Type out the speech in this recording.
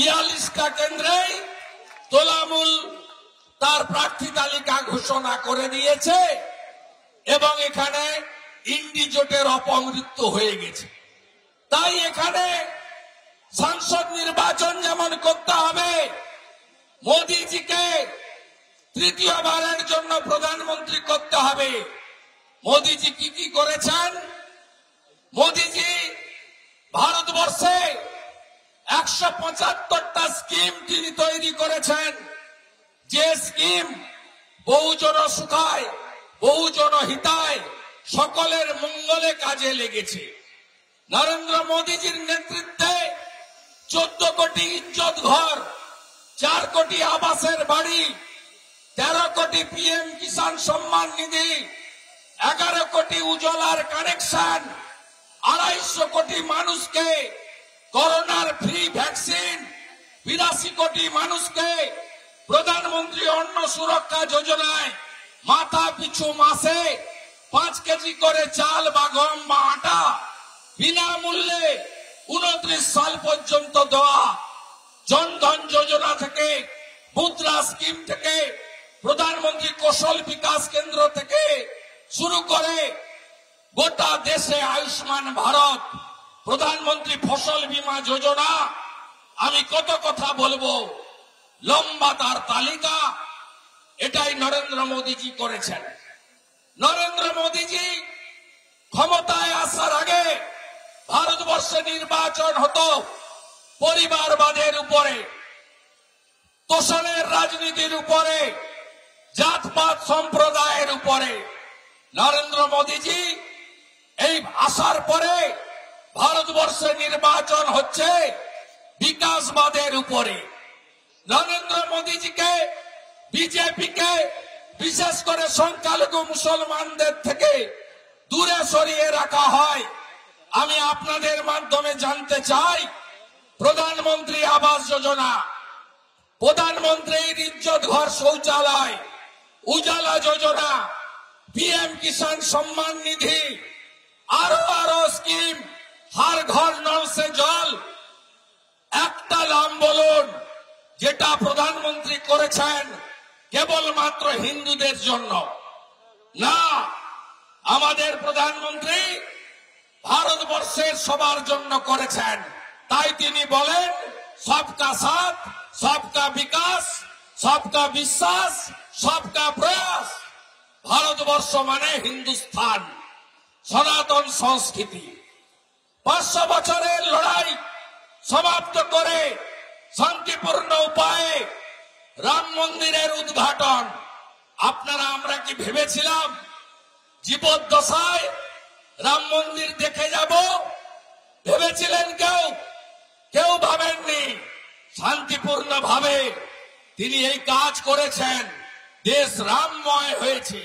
42টা কেন্দ্রেই তোলামূল তার প্রার্থী তালিকা ঘোষণা করে দিয়েছে এবং এখানে ইন্ডি জোটের অপমৃত্যু হয়ে গেছে। তাই এখানে সংসদ নির্বাচন যেমন করতে হবে, মোদিজিকে তৃতীয়বারের জন্য প্রধানমন্ত্রী করতে হবে। মোদিজি কি কি করেছেন? মোদিজি ভারতবর্ষে 175টা স্কিম তিনি তৈরি করেছেন, যে স্কিম বহুজন সুখায় বহুজন হিতায় সকলের মঙ্গলে কাজে লেগেছে। নরেন্দ্র মোদীজির নেতৃত্বে 14 কোটি ইজ্জত ঘর, 4 কোটি আবাসের বাড়ি, 13 কোটি পিএম কিষাণ সম্মান নিধি, 11 কোটি উজ্জ্বলার কানেকশন, 250 কোটি মানুষকে করোনার ফ্রি ভ্যাকসিন, 82 কোটি মানুষকে প্রধানমন্ত্রী অন্ন সুরক্ষা যোজনায় মাথা পিছু মাসে 5 কেজি করে চাল বা গম বা আটা বিনামূল্যে 29 সাল পর্যন্ত দেওয়া, জনধন যোজনা থেকে, মুদ্রা স্কিম থেকে, প্রধানমন্ত্রী কৌশল বিকাশ কেন্দ্র থেকে শুরু করে গোটা দেশে আয়ুষ্মান ভারত, প্রধানমন্ত্রী ফসল বীমা যোজনা, আমি কত কথা বলবো, লম্বা তার তালিকা। এটাই নরেন্দ্র মোদীজি করেছেন। নরেন্দ্র মোদীজি ক্ষমতায় আসার আগে ভারতবর্ষে নির্বাচন হতো পরিবারবাদের উপরে, তোষণের রাজনীতির উপরে, জাতপাত সম্প্রদায়ের উপরে। নরেন্দ্র মোদীজি এই আসার পরে ভারতবর্ষে নির্বাচন হচ্ছে বিকাশবাদের উপরে। নরেন্দ্র মোদীজিকে, বিজেপিকে, বিশেষ করে সংখ্যালঘু মুসলমানদের থেকে দূরে সরিয়ে রাখা হয়। আমি আপনাদের মাধ্যমে জানতে চাই, প্রধানমন্ত্রী আবাস যোজনা, প্রধানমন্ত্রীর ইজ্জত ঘর শৌচালয়, উজালা যোজনা, পিএম কিষাণ সম্মান নিধি, আরো স্কিম, হর ঘর নল সে জল, একটা নাম বলুন যেটা প্রধানমন্ত্রী করেছেন কেবলমাত্র হিন্দুদের জন্য? না, আমাদের প্রধানমন্ত্রী ভারতবর্ষের সবার জন্য করেছেন। তাই তিনি বলেন, সবকা সাথ, সবকা বিকাশ, সবকা বিশ্বাস, সবকা প্রয়াস। ভারতবর্ষ মানে হিন্দুস্তান, সনাতন সংস্কৃতি। 500 বছরের লড়াই সমাপ্ত করে শান্তিপূর্ণ উপায়ে রাম মন্দিরের উদ্ঘাটন। আপনারা আমরা কি ভেবেছিলাম জীবদ্দশায় রাম মন্দির দেখে যাব? ভেবেছিলেন কেউ? কেউ ভাবেননি। শান্তিপূর্ণ ভাবে তিনি এই কাজ করেছেন, দেশ রামময় হয়েছে।